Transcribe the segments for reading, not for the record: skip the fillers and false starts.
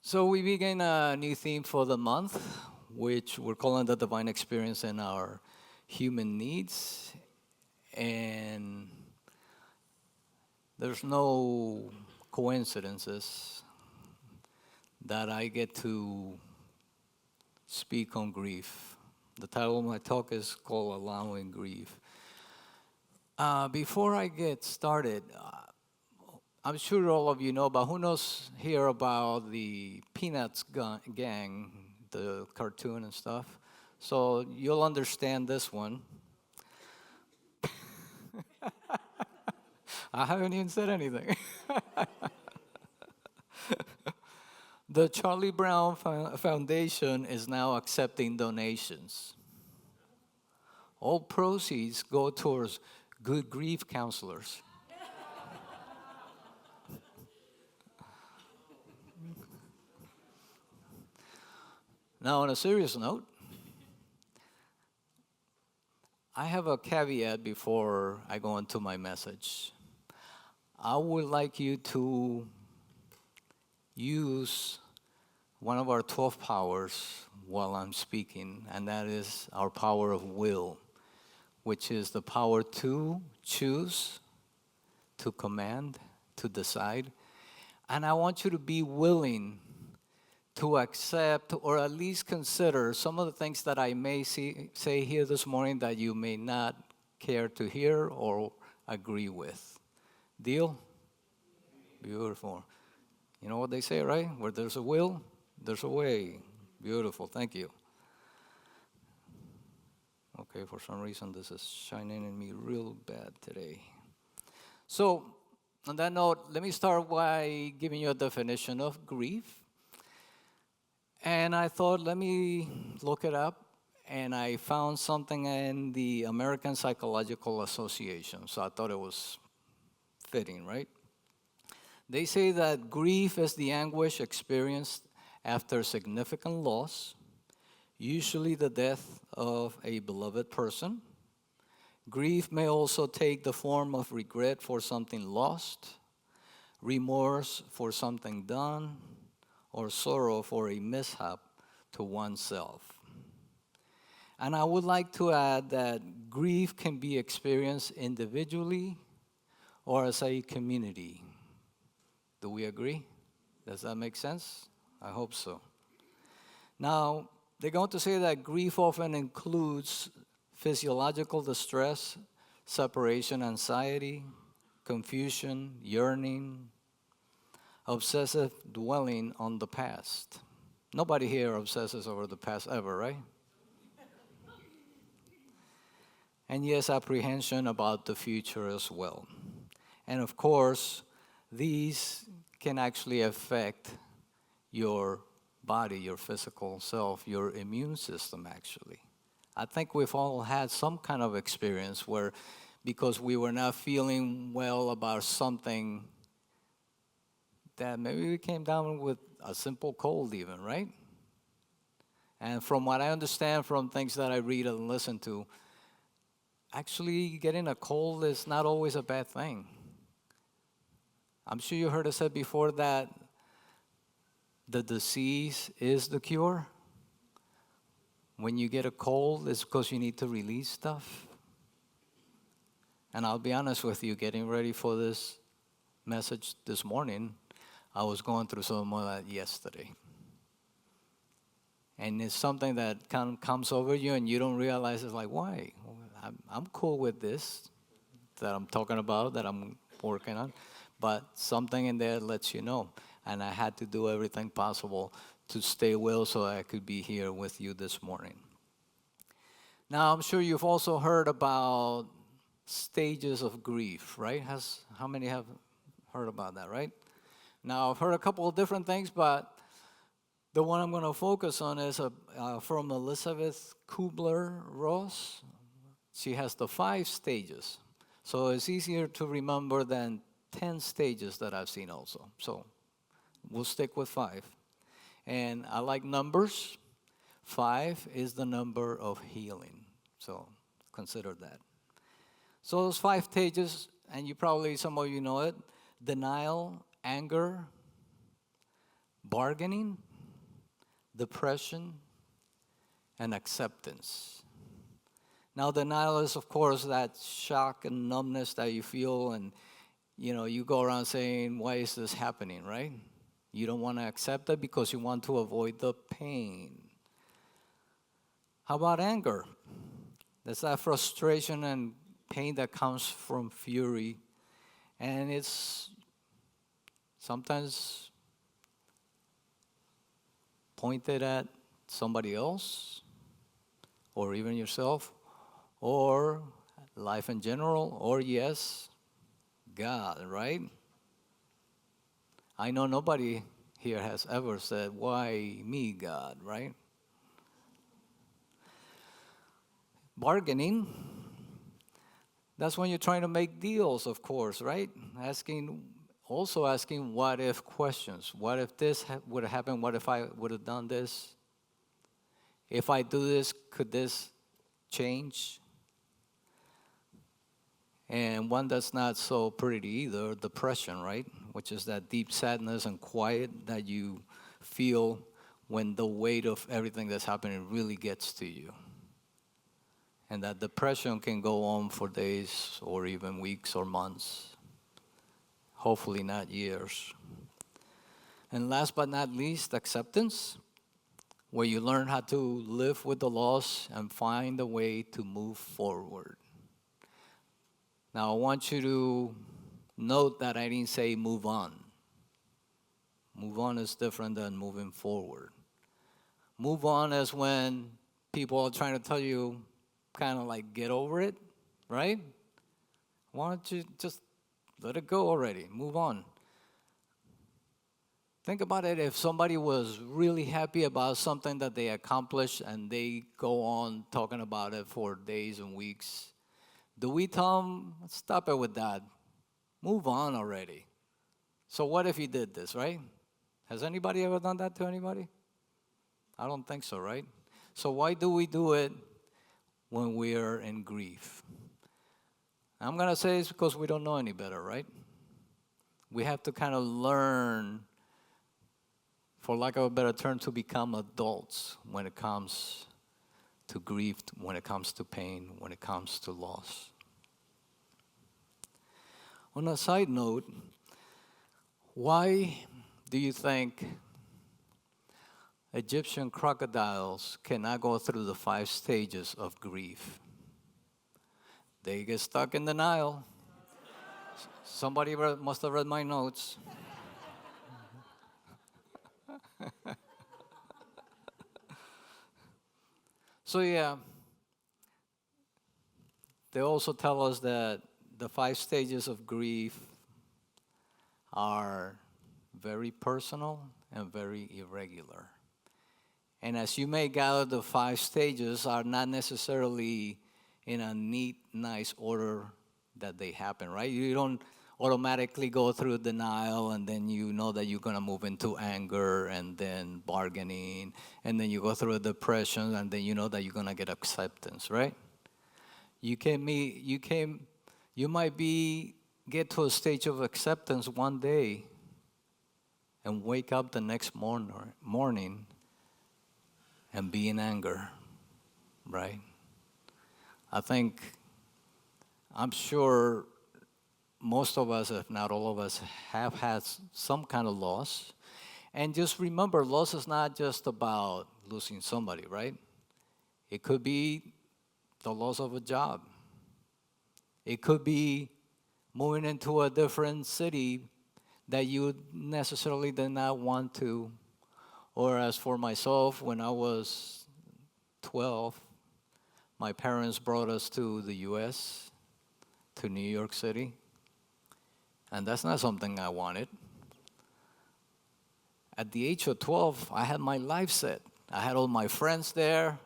So we begin a new theme for the month, which we're calling the divine experience in our human needs. And there's no coincidences that I get to speak on grief. The title of my talk is called Allowing Grief. Before I get started, I'm sure all of you know, but who knows here about the Peanuts gang, the cartoon and stuff? So you'll understand this one. I haven't even said anything. The Charlie Brown Foundation is now accepting donations. All proceeds go towards good grief counselors. Now, on a serious note, I have a caveat before I go into my message. I would like you to use one of our 12 powers while I'm speaking, and that is our power of will, which is the power to choose, to command, to decide. And I want you to be willing to accept or at least consider some of the things that I may say here this morning that you may not care to hear or agree with. Deal? Beautiful. You know what they say, right? Where there's a will, there's a way. Beautiful. Thank you. Okay, for some reason this is shining in me real bad today. So, on that note, let me start by giving you a definition of grief. And I thought, let me look it up, and I found something in the American Psychological Association, so I thought it was fitting, right? They say that grief is the anguish experienced after significant loss, usually the death of a beloved person. Grief may also take the form of regret for something lost, remorse for something done, or sorrow for a mishap to oneself. And I would like to add that grief can be experienced individually or as a community. Do we agree? Does that make sense? I hope so. Now, they're going to say that grief often includes physiological distress, separation anxiety, confusion, yearning, obsessive dwelling on the past. Nobody here obsesses over the past ever, right? And yes, apprehension about the future as well. And of course, these can actually affect your body, your physical self, your immune system actually. I think we've all had some kind of experience where because we were not feeling well about something that maybe we came down with a simple cold even, right? And from what I understand from things that I read and listen to, actually getting a cold is not always a bad thing. I'm sure you heard it said before that the disease is the cure. When you get a cold, it's because you need to release stuff. And I'll be honest with you, getting ready for this message this morning, I was going through some of that yesterday. And it's something that kind of comes over you and you don't realize it's like, why? I'm cool with this that I'm talking about, that I'm working on. But something in there lets you know. And I had to do everything possible to stay well so I could be here with you this morning. Now, I'm sure you've also heard about stages of grief, right? How many have heard about that, right? Now, I've heard a couple of different things, but the one I'm going to focus on is from Elizabeth Kubler-Ross. She has the 5 stages. So it's easier to remember than 10 stages that I've seen also. So we'll stick with 5. And I like numbers. 5 is the number of healing. So consider that. So those 5 stages, and some of you know it: denial, anger, bargaining, depression, and acceptance. Now, denial is, of course, that shock and numbness that you feel, and you go around saying, "Why is this happening?" Right? You don't want to accept it because you want to avoid the pain. How about anger? That's that frustration and pain that comes from fury, and it's sometimes pointed at somebody else, or even yourself, or life in general, or yes, God, right? I know nobody here has ever said, "Why me, God?" Right? Bargaining, that's when you're trying to make deals, of course, right? Also asking what if questions. What if this would have happened? What if I would have done this? If I do this, could this change? And one that's not so pretty either, depression, right? Which is that deep sadness and quiet that you feel when the weight of everything that's happening really gets to you. And that depression can go on for days or even weeks or months. Hopefully not years. And last but not least, acceptance, where you learn how to live with the loss and find a way to move forward. Now, I want you to note that I didn't say move on. Move on is different than moving forward. Move on is when people are trying to tell you, kind of like, get over it, right? Why don't you just let it go already? Move on. Think about it. If somebody was really happy about something that they accomplished and they go on talking about it for days and weeks, do we tell them, stop it with that? Move on already. So what if he did this, right? Has anybody ever done that to anybody? I don't think so, right? So why do we do it when we are in grief? I'm going to say it's because we don't know any better, right? We have to kind of learn, for lack of a better term, to become adults when it comes to grief, when it comes to pain, when it comes to loss. On a side note, why do you think Egyptian crocodiles cannot go through the 5 stages of grief? They get stuck in the Nile. Somebody must have read my notes. So yeah, they also tell us that the 5 stages of grief are very personal and very irregular. And as you may gather, the 5 stages are not necessarily in a neat, nice order that they happen, right? You don't automatically go through denial and then you know that you're going to move into anger and then bargaining, and then you go through a depression and then you know that you're going to get acceptance, right? You might get to a stage of acceptance one day and wake up the next morning and be in anger, right? I'm sure most of us, if not all of us, have had some kind of loss. And just remember, loss is not just about losing somebody, right? It could be the loss of a job. It could be moving into a different city that you necessarily did not want to. Or as for myself, when I was 12, my parents brought us to the U.S., to New York City. And that's not something I wanted. At the age of 12, I had my life set. I had all my friends there.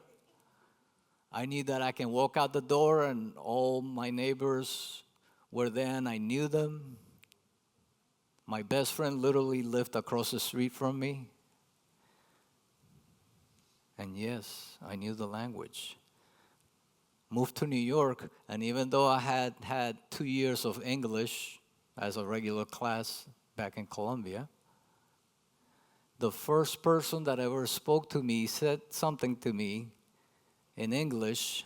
I knew that I can walk out the door and all my neighbors were there and I knew them. My best friend literally lived across the street from me. And yes, I knew the language. Moved to New York, and even though I had had 2 years of English as a regular class back in Colombia, the first person that ever spoke to me said something to me in English,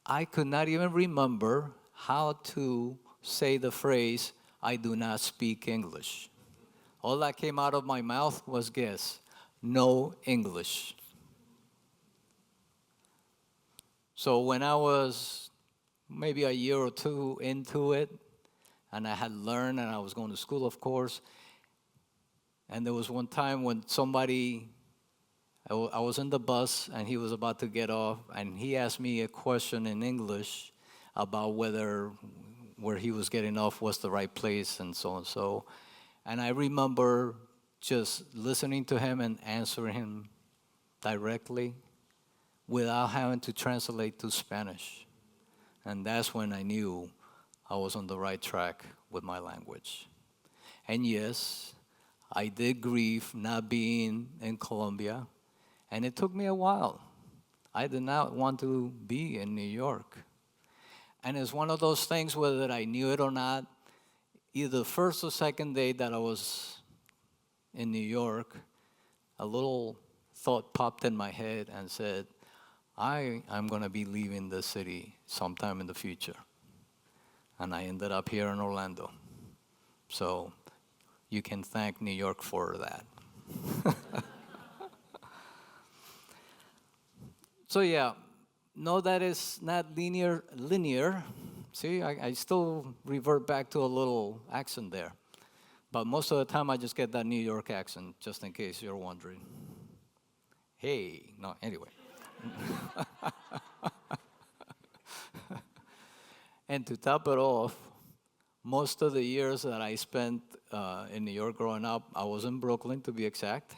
I could not even remember how to say the phrase, I do not speak English. All that came out of my mouth was guess, no English. So when I was maybe a year or two into it, and I had learned, and I was going to school, of course, and there was one time when I was in the bus, and he was about to get off, and he asked me a question in English about whether where he was getting off was the right place and so and so. And I remember just listening to him and answering him directly without having to translate to Spanish. And that's when I knew I was on the right track with my language. And yes, I did grieve not being in Colombia, and it took me a while. I did not want to be in New York. And it's one of those things, whether I knew it or not, either the first or second day that I was in New York, a little thought popped in my head and said, I'm going to be leaving this city sometime in the future. And I ended up here in Orlando. So you can thank New York for that. So yeah, no, that is not linear. See, I still revert back to a little accent there. But most of the time I just get that New York accent, just in case you're wondering. Hey, no, anyway. And to top it off, most of the years that I spent in New York growing up, I was in Brooklyn, to be exact.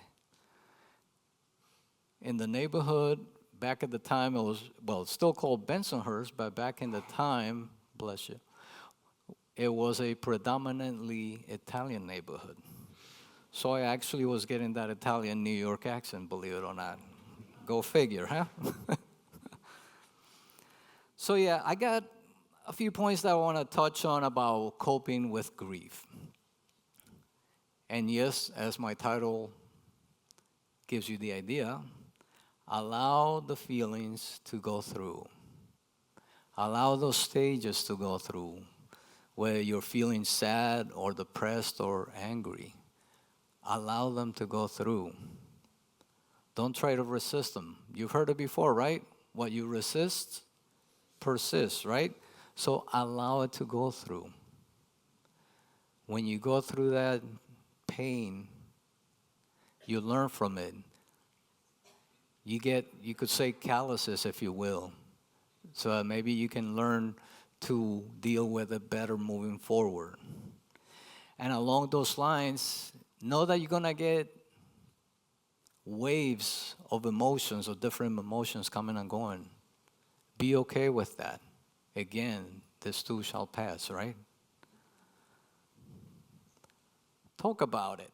In the neighborhood, back at the time, it was, well, it's still called Bensonhurst, but back in the time, bless you, it was a predominantly Italian neighborhood. So I actually was getting that Italian New York accent, believe it or not. Go figure, huh? So yeah, I got a few points that I want to touch on about coping with grief. And yes, as my title gives you the idea, allow the feelings to go through. Allow those stages to go through, where you're feeling sad or depressed or angry. Allow them to go through. Don't try to resist them. You've heard it before, right? What you resist persists, right? So allow it to go through. When you go through that pain, you learn from it. You could say calluses, if you will. So maybe you can learn to deal with it better moving forward. And along those lines, know that you're going to get waves of emotions, or different emotions coming and going. Be okay with that. Again, this too shall pass, right? Talk about it.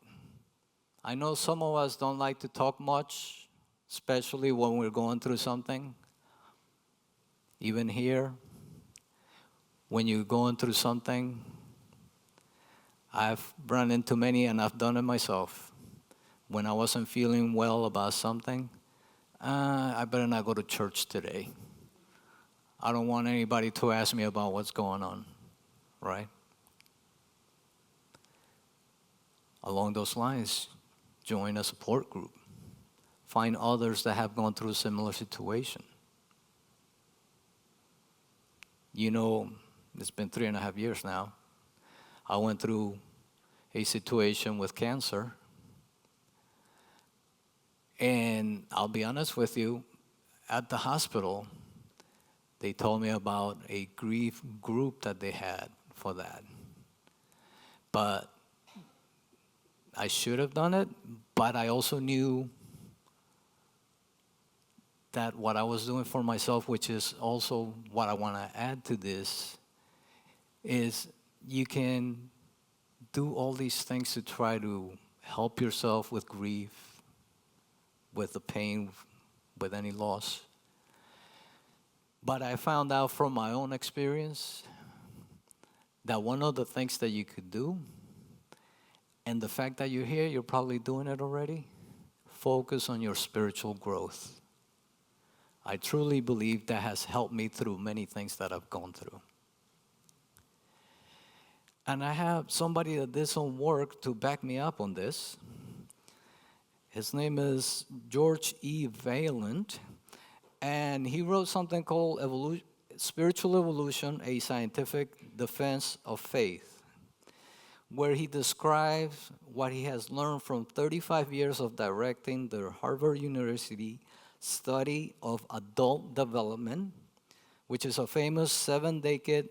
I know some of us don't like to talk much, especially when we're going through something. Even here, when you're going through something, I've run into many, and I've done it myself. When I wasn't feeling well about something, I better not go to church today. I don't want anybody to ask me about what's going on, right? Along those lines, join a support group. Find others that have gone through a similar situation. You know, it's been 3.5 years now. I went through a situation with cancer. And I'll be honest with you, at the hospital, they told me about a grief group that they had for that. But I should have done it, but I also knew that what I was doing for myself, which is also what I want to add to this, is you can do all these things to try to help yourself with grief, with the pain, with any loss. But I found out from my own experience that one of the things that you could do And the fact that you're here, you're probably doing it already. Focus on your spiritual growth. I truly believe that has helped me through many things that I've gone through. And I have somebody that did some work to back me up on this. His name is George E. Vaillant, and he wrote something called Spiritual Evolution, a Scientific Defense of Faith, where he describes what he has learned from 35 years of directing the Harvard University study of adult development, which is a famous seven-decade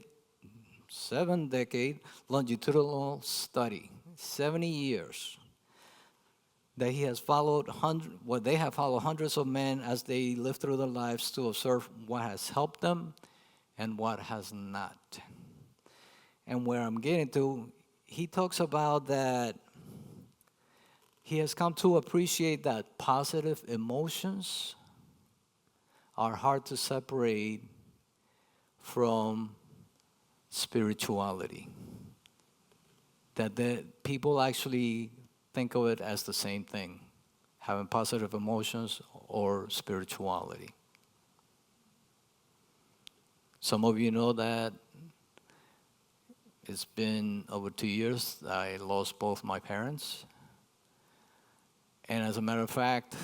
longitudinal study, 70 years, that he has followed they have followed hundreds of men as they live through their lives to observe what has helped them and what has not. And where I'm getting to, he talks about that he has come to appreciate that positive emotions are hard to separate from spirituality. That the people actually think of it as the same thing, having positive emotions or spirituality. Some of you know that it's been over 2 years that I lost both my parents. And as a matter of fact,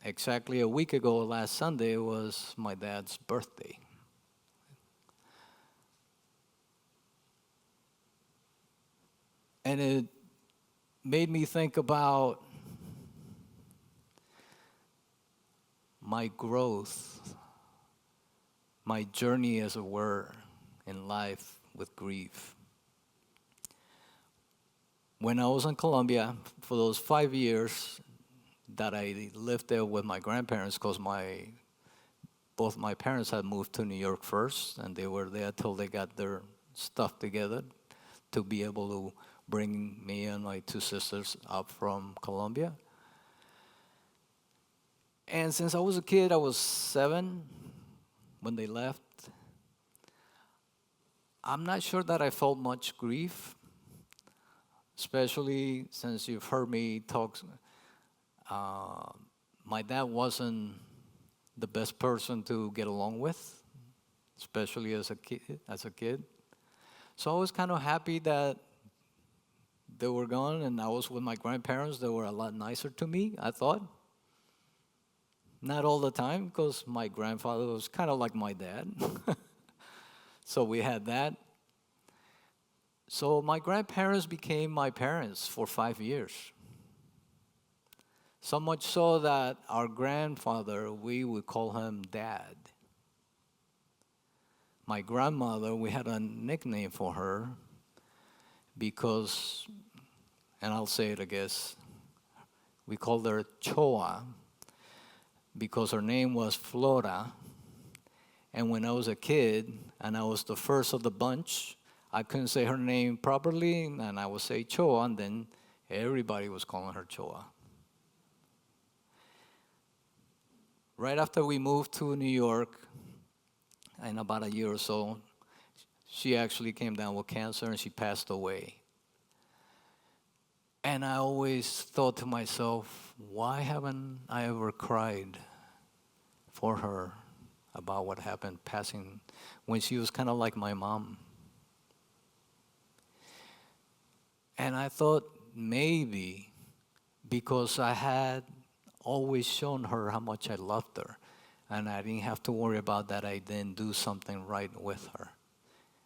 exactly a week ago, last Sunday, was my dad's birthday. And it made me think about my growth, my journey, as it were, in life with grief. When I was in Colombia, for those 5 years that I lived there with my grandparents, because both my parents had moved to New York first, and they were there till they got their stuff together to be able to bring me and my two sisters up from Colombia. And since I was a kid, I was 7 when they left. I'm not sure that I felt much grief, especially since you've heard me talk. My dad wasn't the best person to get along with, especially as a kid. So I was kind of happy that they were gone, and I was with my grandparents. They were a lot nicer to me, I thought. Not all the time, because my grandfather was kind of like my dad. So we had that. So my grandparents became my parents for 5 years. So much so that our grandfather, we would call him Dad. My grandmother, we had a nickname for her because, and I'll say it, I guess, we called her Choa because her name was Flora. And when I was a kid, and I was the first of the bunch, I couldn't say her name properly, and I would say Choa, and then everybody was calling her Choa. Right after we moved to New York, in about a year or so, she actually came down with cancer and she passed away. And I always thought to myself, why haven't I ever cried for her about what happened passing when she was kind of like my mom? And I thought maybe because I had always shown her how much I loved her, and I didn't have to worry about that I didn't do something right with her.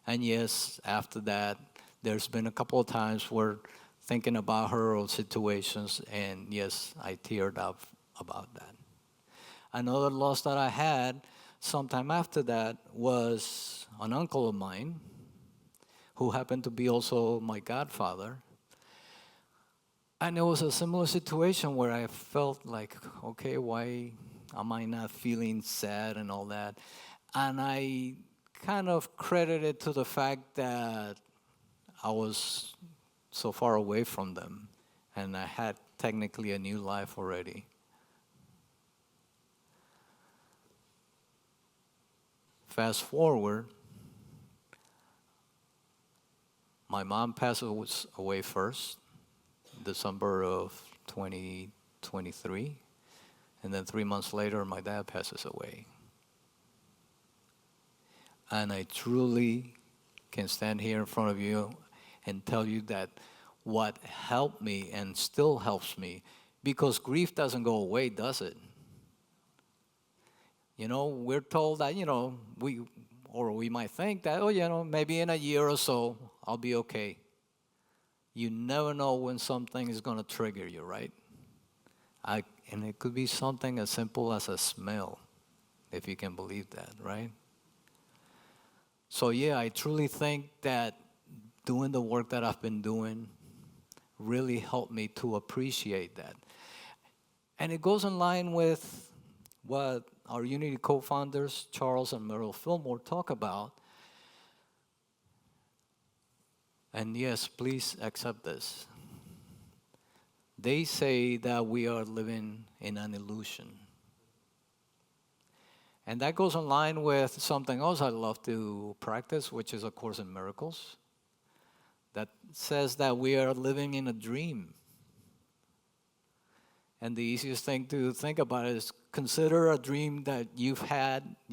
And yes, after that, there's been a couple of times where thinking about her or situations, and yes, I teared up about that. Another loss that I had sometime after that was an uncle of mine who happened to be also my godfather. And it was a similar situation where I felt like, okay, why am I not feeling sad and all that? And I kind of credited it to the fact that I was so far away from them and I had technically a new life already. Fast forward, my mom passed away first. December of 2023. And then 3 months later, my dad passes away. And I truly can stand here in front of you and tell you that what helped me and still helps me, because grief doesn't go away, does it? We're told that, we might think that, maybe in a year or so, I'll be okay. You never know when something is going to trigger you, right? And it could be something as simple as a smell, if you can believe that, right? So yeah, I truly think that doing the work that I've been doing really helped me to appreciate that. And it goes in line with what our Unity co-founders, Charles and Merrill Fillmore, talk about. And yes, please accept this. They say that we are living in an illusion. And that goes in line with something else I love to practice, which is A Course in Miracles, that says that we are living in a dream. And the easiest thing to think about is consider a dream that you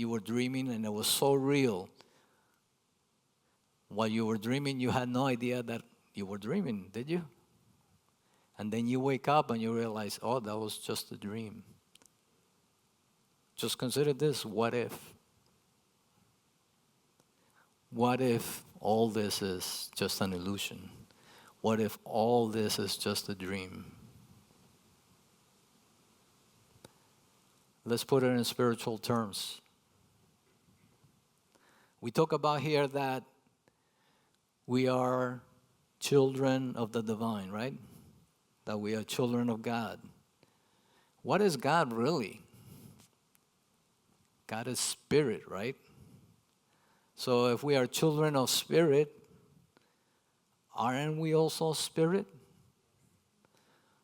were dreaming, and it was so real. While you were dreaming, you had no idea that you were dreaming, did you? And then you wake up and you realize, oh, that was just a dream. Just consider this, what if? What if all this is just an illusion? What if all this is just a dream? Let's put it in spiritual terms. We talk about here that we are children of the divine, right? That we are children of God. What is God really? God is spirit, right? So if we are children of spirit, aren't we also spirit?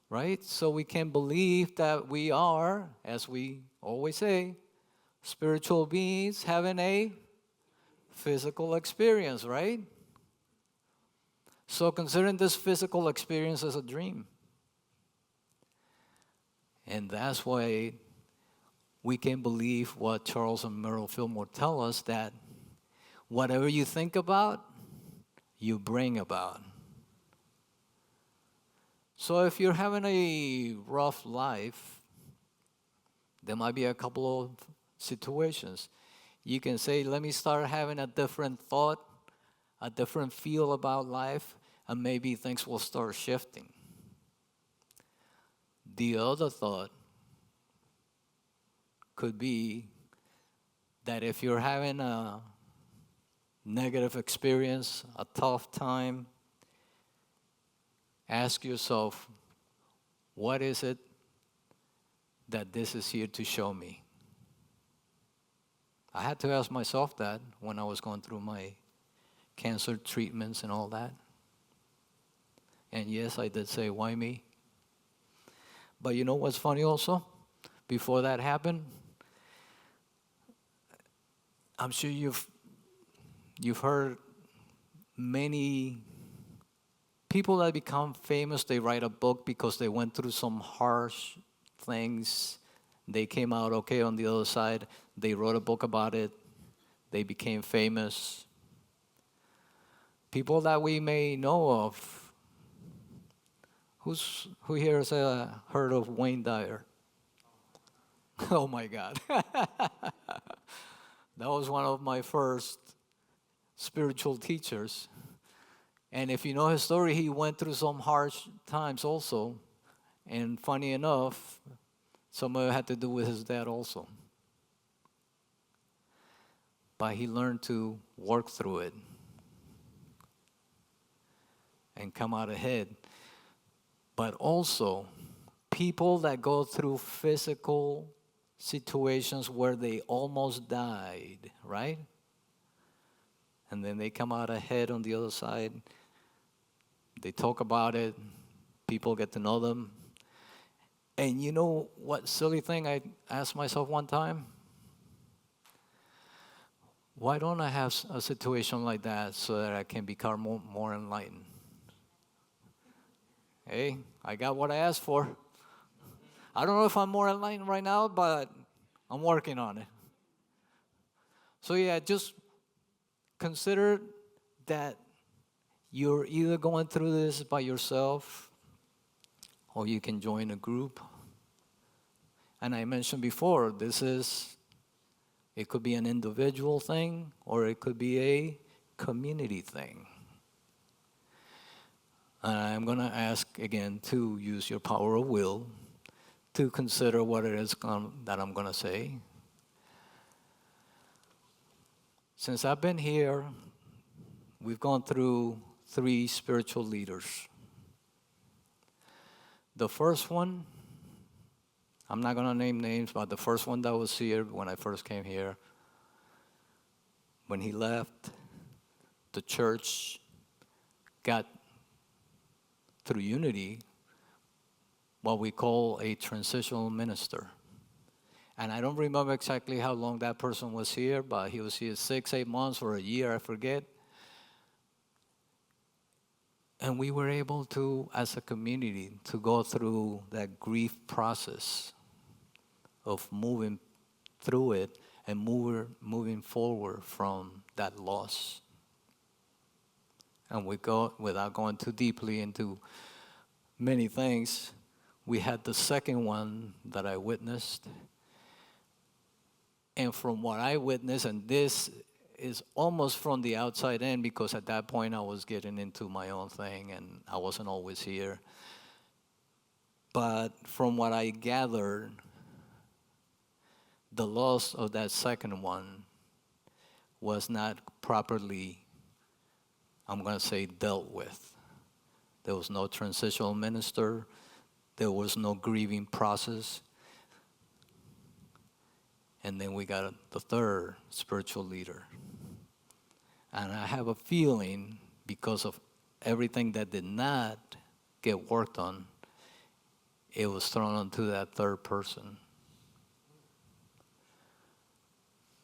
Right? So we can believe that we are, as we always say, spiritual beings having a physical experience, right? So considering this physical experience as a dream. And that's why we can believe what Charles and Merrill Fillmore tell us, that whatever you think about, you bring about. So if you're having a rough life, there might be a couple of situations. You can say, let me start having a different thought, a different feel about life, and maybe things will start shifting. The other thought could be that if you're having a negative experience, a tough time, ask yourself, what is it that this is here to show me? I had to ask myself that when I was going through my cancer treatments and all that. And yes, I did say, why me? But you know what's funny also? Before that happened, I'm sure you've heard many people that become famous, they write a book because they went through some harsh things. They came out okay on the other side. They wrote a book about it. They became famous. People that we may know of. Who here has heard of Wayne Dyer? Oh my God. That was one of my first spiritual teachers. And if you know his story, he went through some harsh times also. And funny enough, some of it had to do with his dad also. But he learned to work through it and come out ahead. But also, people that go through physical situations where they almost died, right? And then they come out ahead on the other side. They talk about it. People get to know them. And you know what silly thing I asked myself one time? Why don't I have a situation like that so that I can become more enlightened? Hey, I got what I asked for. I don't know if I'm more aligned right now, but I'm working on it. So yeah, just consider that you're either going through this by yourself or you can join a group. And I mentioned before, it could be an individual thing or it could be a community thing. And I'm going to ask again to use your power of will to consider what it is that I'm going to say. Since I've been here, we've gone through 3 spiritual leaders. The first one, I'm not going to name names, but the first one that was here when I first came here, when he left, the church got, through unity, what we call a transitional minister. And I don't remember exactly how long that person was here, but he was here 6, 8 months or a year, I forget. And we were able to, as a community, to go through that grief process of moving through it and moving forward from that loss. And without going too deeply into many things, we had the second one that I witnessed. And from what I witnessed, and this is almost from the outside in, because at that point I was getting into my own thing and I wasn't always here. But from what I gathered, the loss of that second one was not properly, I'm going to say, dealt with. There was no transitional minister. There was no grieving process. And then we got the third spiritual leader. And I have a feeling, because of everything that did not get worked on, it was thrown onto that third person.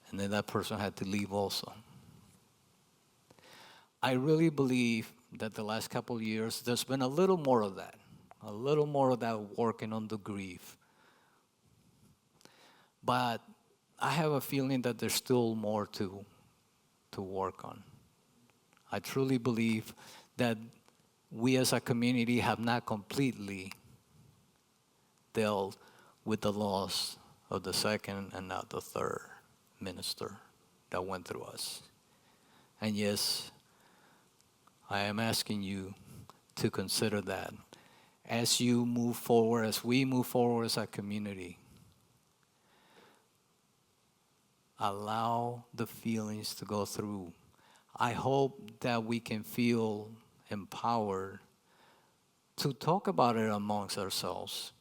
And then that person had to leave also. I really believe that the last couple of years, there's been a little more of that working on the grief. But I have a feeling that there's still more to work on. I truly believe that we as a community have not completely dealt with the loss of the second and now the third minister that went through us. And yes, I am asking you to consider that as you move forward, as we move forward as a community. Allow the feelings to go through. I hope that we can feel empowered to talk about it amongst ourselves.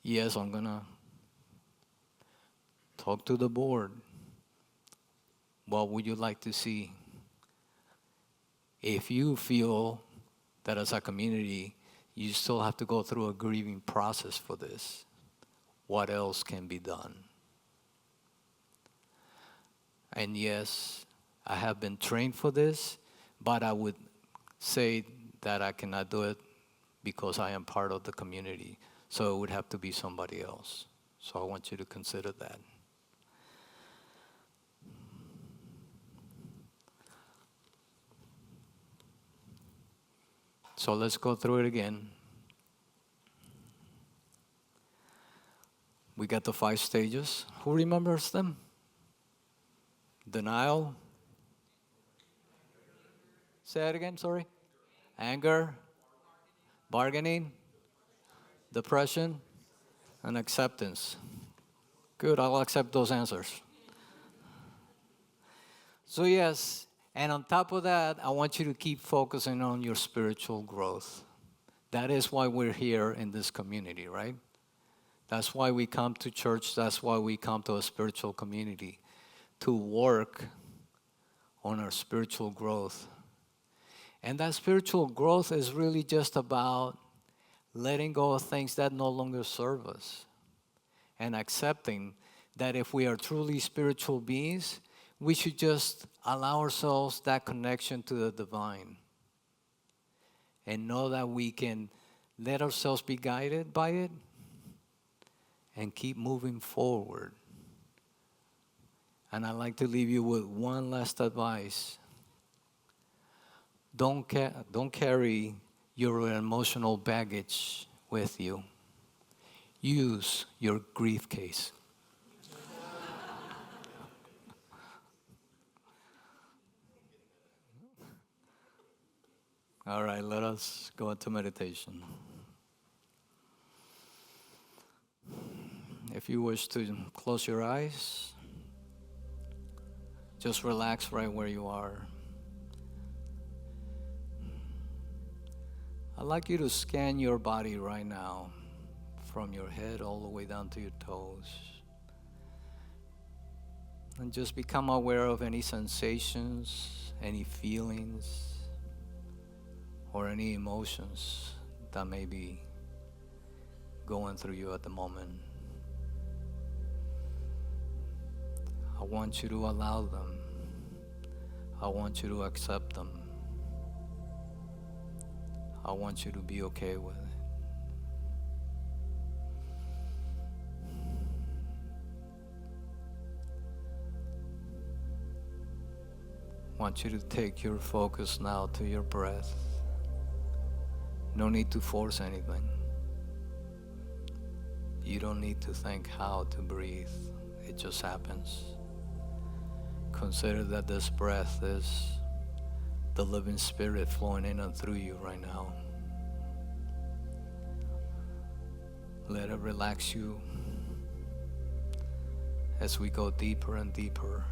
Yes, I'm going to talk to the board. What would you like to see? If you feel that as a community, you still have to go through a grieving process for this, what else can be done? And yes, I have been trained for this, but I would say that I cannot do it because I am part of the community. So it would have to be somebody else. So I want you to consider that. So let's go through it again. We got the 5 stages. Who remembers them? Denial. Say it again, sorry. Anger, bargaining, depression, and acceptance. Good, I'll accept those answers. So yes, and on top of that, I want you to keep focusing on your spiritual growth. That is why we're here in this community, right? That's why we come to church. That's why we come to a spiritual community, to work on our spiritual growth. And that spiritual growth is really just about letting go of things that no longer serve us and accepting that if we are truly spiritual beings, we should just allow ourselves that connection to the divine. and know that we can let ourselves be guided by it and keep moving forward. And I'd like to leave you with one last advice. Don't carry your emotional baggage with you. Use your grief case. All right, let us go into meditation. If you wish to close your eyes, just relax right where you are. I'd like you to scan your body right now, from your head all the way down to your toes. And just become aware of any sensations, any feelings, or any emotions that may be going through you at the moment. I want you to allow them. I want you to accept them. I want you to be okay with it. I want you to take your focus now to your breath. No need to force anything. You don't need to think how to breathe. It just happens. Consider that this breath is the living spirit flowing in and through you right now. Let it relax you as we go deeper and deeper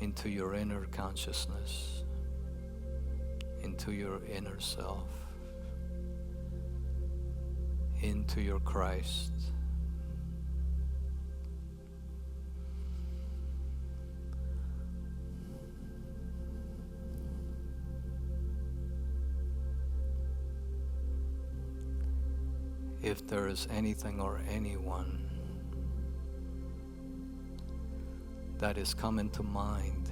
into your inner consciousness, into your inner self, into your Christ. If there is anything or anyone that is coming to mind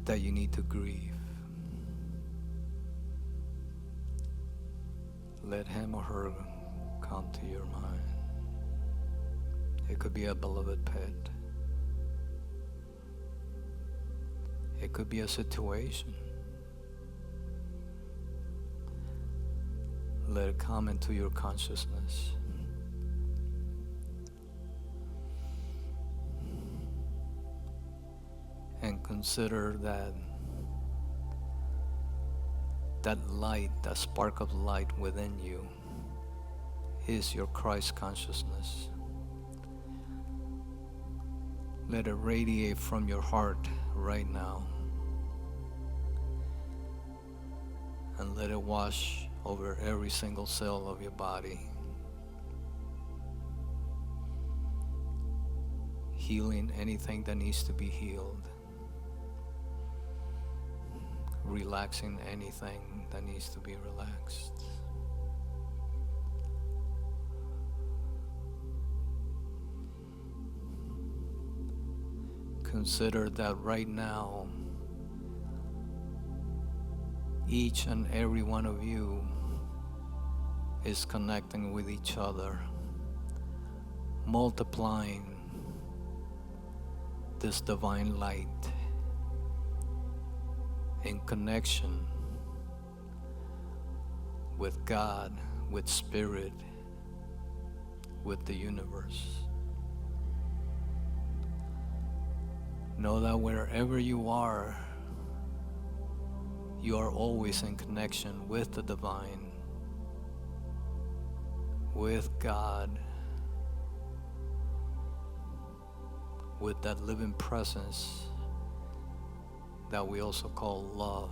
that you need to grieve, let him or her come to your mind. It could be a beloved pet. It could be a situation. Let it come into your consciousness. And consider that light, that spark of light within you is your Christ consciousness. Let it radiate from your heart right now. And let it wash over every single cell of your body, healing anything that needs to be healed, relaxing anything that needs to be relaxed. Consider that right now, each and every one of you is connecting with each other, multiplying this divine light in connection with God, with Spirit, with the universe. Know that wherever you are always in connection with the divine, with God, with that living presence that we also call love.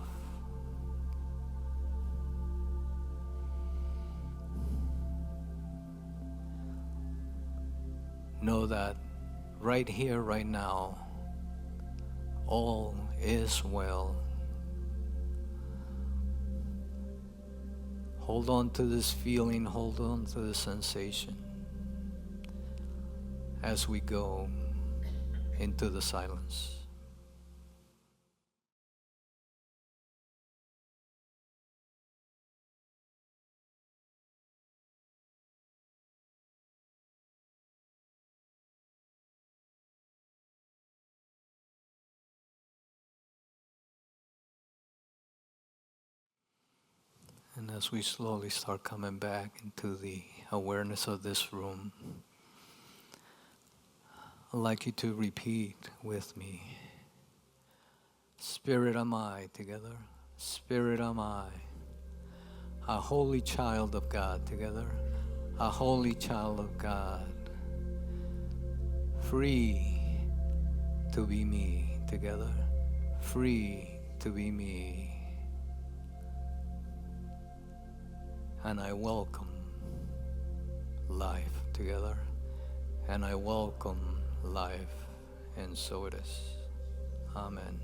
Know that right here, right now, all is well. Hold on to this feeling, hold on to this sensation as we go into the silence. as we slowly start coming back into the awareness of this room, I'd like you to repeat with me. Spirit am I, together. Spirit am I, a holy child of God, together. A holy child of God, free to be me, together. Free to be me. And I welcome life, together. And I welcome life, and so it is. Amen.